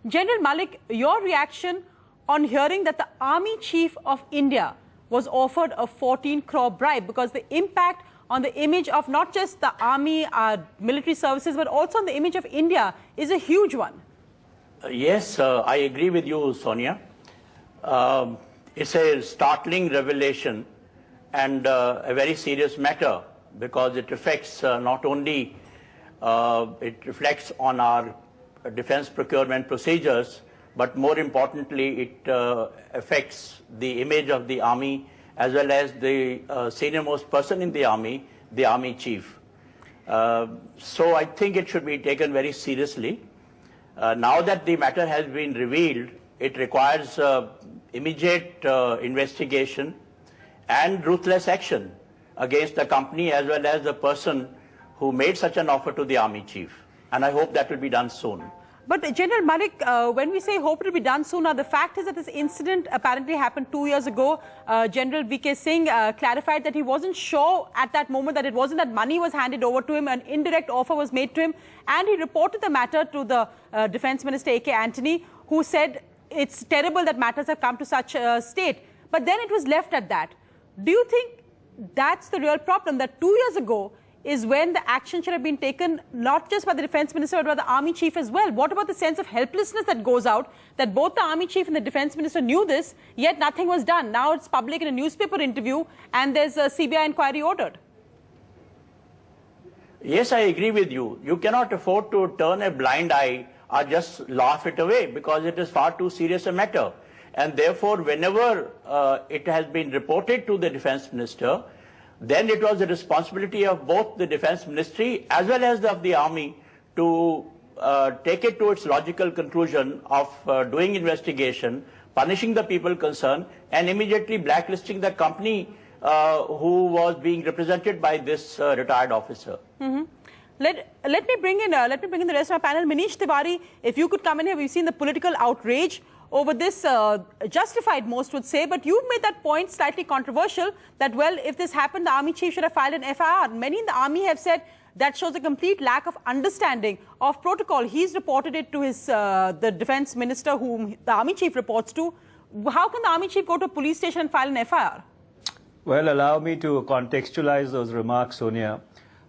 General Malik, your reaction on hearing that the Army Chief of India was offered a 14 crore bribe, because the impact on the image of not just the army, military services, but also on the image of India is a huge one. Yes, I agree with you, Sonia. It's a startling revelation and a very serious matter, because it affects not only, it reflects on our defense procurement procedures, but more importantly, it affects the image of the army as well as the senior-most person in the army chief. So I think it should be taken very seriously. Now that the matter has been revealed, it requires immediate investigation and ruthless action against the company as well as the person who made such an offer to the army chief. And I hope that will be done soon. But General Malik, when we say hope it will be done sooner, the fact is that this incident apparently happened 2 years ago. General VK Singh clarified that he wasn't sure at that moment that it wasn't that money was handed over to him, an indirect offer was made to him, and he reported the matter to the Defence Minister AK Antony, who said it's terrible that matters have come to such a state. But then it was left at that. Do you think that's the real problem, that 2 years ago is when the action should have been taken, not just by the Defence Minister, but by the Army Chief as well? What about the sense of helplessness that goes out, that both the Army Chief and the Defence Minister knew this, yet nothing was done? Now it's public in a newspaper interview and there's a CBI inquiry ordered. Yes, I agree with you. You cannot afford to turn a blind eye or just laugh it away, because it is far too serious a matter. And therefore, whenever it has been reported to the Defence Minister, then it was the responsibility of both the Defence Ministry as well as of the Army to take it to its logical conclusion of doing investigation, punishing the people concerned, and immediately blacklisting the company who was being represented by this retired officer. Mm-hmm. Let me bring in the rest of our panel. Manish Tiwari, if you could come in here. We've seen the political outrage over this, justified, most would say, but you've made that point slightly controversial, that, well, if this happened, the Army Chief should have filed an FIR. Many in the Army have said that shows a complete lack of understanding of protocol. He's reported it to his, the Defence Minister, whom the Army Chief reports to. How can the Army Chief go to a police station and file an FIR? Well, allow me to contextualize those remarks, Sonia.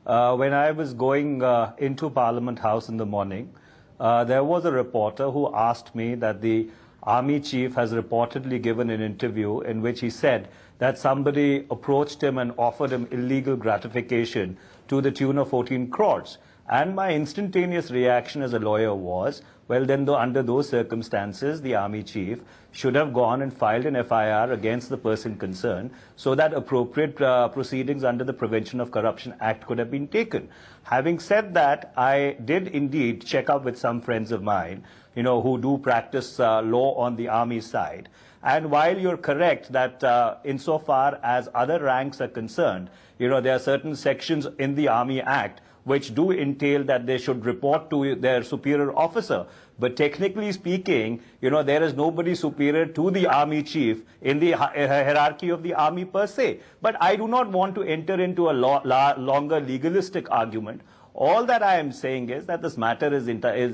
When I was going into Parliament House in the morning, there was a reporter who asked me that the Army Chief has reportedly given an interview in which he said that somebody approached him and offered him illegal gratification to the tune of 14 crores. And my instantaneous reaction as a lawyer was, well, then under those circumstances, the Army Chief should have gone and filed an FIR against the person concerned, so that appropriate proceedings under the Prevention of Corruption Act could have been taken. Having said that, I did indeed check up with some friends of mine, who do practice law on the Army side. And while you're correct that insofar as other ranks are concerned, there are certain sections in the Army Act which do entail that they should report to their superior officer. But technically speaking, there is nobody superior to the Army Chief in the hierarchy of the Army per se. But I do not want to enter into a longer legalistic argument. All that I am saying is that this matter is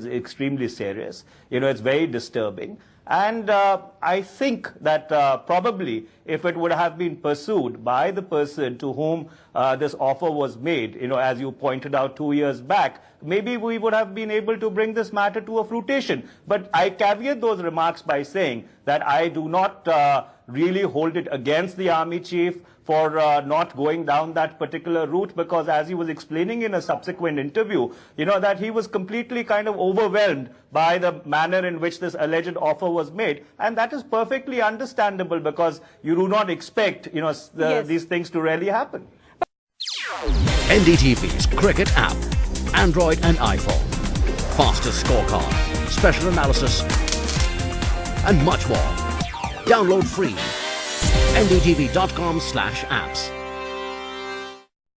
extremely serious. It's very disturbing. And I think that probably if it would have been pursued by the person to whom this offer was made, as you pointed out 2 years back, maybe we would have been able to bring this matter to a fruition. But I caveat those remarks by saying that I do not really hold it against the Army Chief for not going down that particular route, because as he was explaining in a subsequent interview, that he was completely kind of overwhelmed by the manner in which this alleged offer was made. And that is perfectly understandable, because you do not expect, yes, these things to really happen. NDTV's cricket app, Android and iPhone, fastest scorecard, special analysis, and much more. Download free. NDTV.com/apps.